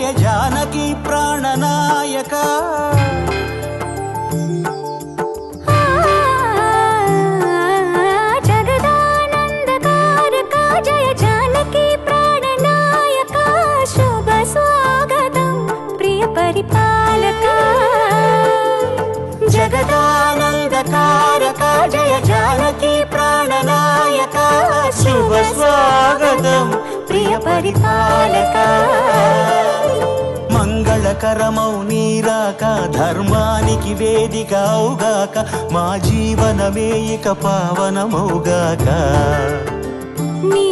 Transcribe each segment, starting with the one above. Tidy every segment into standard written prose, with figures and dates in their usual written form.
జయ జానకి ప్రాణనాయక జగదానందకారక జయ జానకి ప్రాణనాయక శుభ స్వాగతం ప్రియ పరిపాలక జగదానందకారక జయ జానకి ప్రాణనాయక శుభ స్వాగతం ప్రియ పరిపాలక మంగళకరమౌ నీరాక ధర్మానికి వేదిక అవుగాక మా జీవనమే ఇక పావనమౌగాక నీ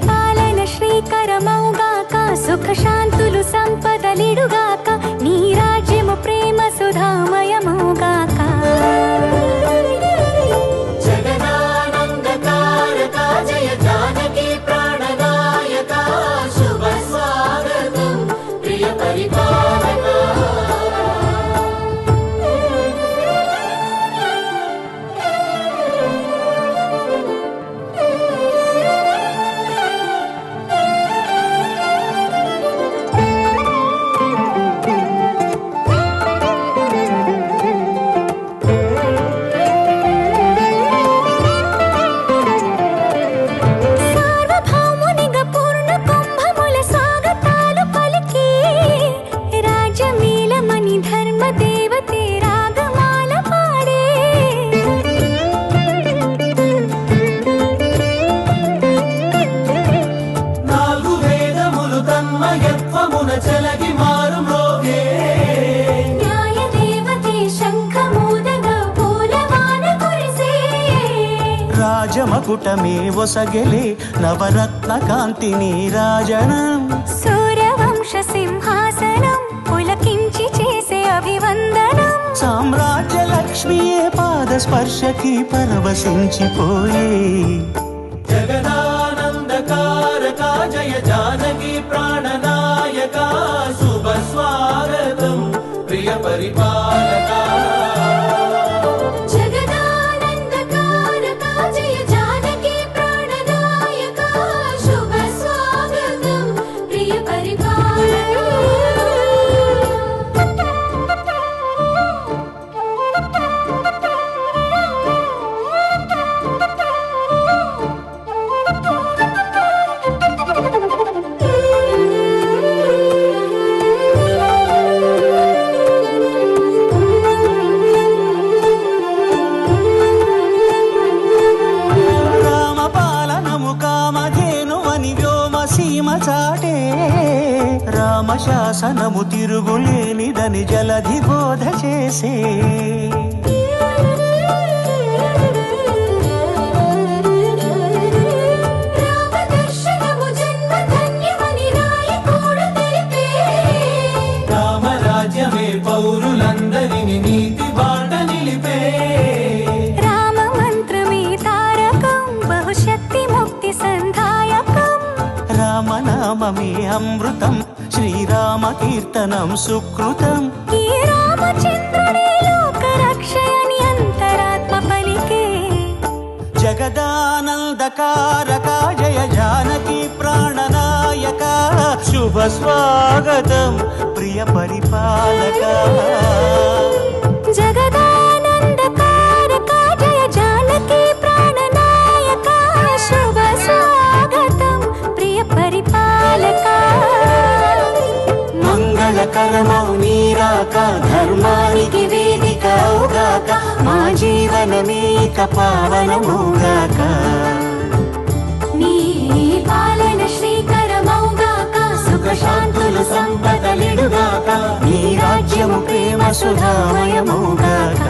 పాలన శ్రీకరమౌగాక సుఖ శాంతులు సంపదలిడుగాక నీ రాజ్యము ప్రేమ సుధామయమౌగాక జగదానందకారక జయ జానకి ప్రాణనాయక శుభ స్వాగతం ప్రియ పరిపాలక సార్వభౌమునిగా పూర్ణ కుంభముల స్వాగతాలు పలికి రాజమీలమణి ధర్మ దేవతే రాగమాల పాడే నాలుగు వేదములు తన్మయత్వమున చెలగి మారు మ్రోగే న్యాయ దేవతే శంఖమూదగా పూలవాన కురిసే రాజమకుటమే ఒసగెలే నవరత్న కాంతి నీరాజనం సూర్యవంశ సింహాసనం పులకించి చేసే అభివందనం సామ్రాజ్య లక్ష్మియే పాద స్పర్శకి పరవశించిపోయే జగదానందకారక జయ జానకి ప్రాణనాయక శుభ స్వాగతం ప్రియ పరిపాలక జగదానందకారక జయ జానకి ప్రాణనాయక శుభ స్వాగతం ప్రియ రామపాలనము కామధేనువని వ్యోమ సీమ చాటే రామశాసనము తిరుగులేనిదని జలధి బోధ చేసే రామదర్శనము జన్మ ధన్యమని నాయకుడు తెలిపే రామరాజ్యమే పౌరులందరిని నీతి బాట నిలిపే రామ మంత్రమే తారకం బహుశక్తి ముక్తి సంధాయకం రామనామమే అమృతం శ్రీరామ కీర్తనం సుకృతం ఈ రామచంద్రుడే లోక రక్షయని అంతరాత్మ పలికే జగదానందకారక జయ జానకి ప్రాణనాయక శుభ స్వాగతం ప్రియ పరిపాలక జగదానందకారక జయ జానకి ప్రాణనాయక శుభ స్వాగతం ప్రియ పరిపాలక మంగళకరమౌ నీరాక ధర్మానికి వేదిక అవుగాక మా జీవనమే ఇక పావనమౌగాక నీ పాలన శ్రీకరమౌగాక సుఖ శాంతులు సంపదలిడుగాక నీ రాజ్యము ప్రేమ సుధామయమౌగాక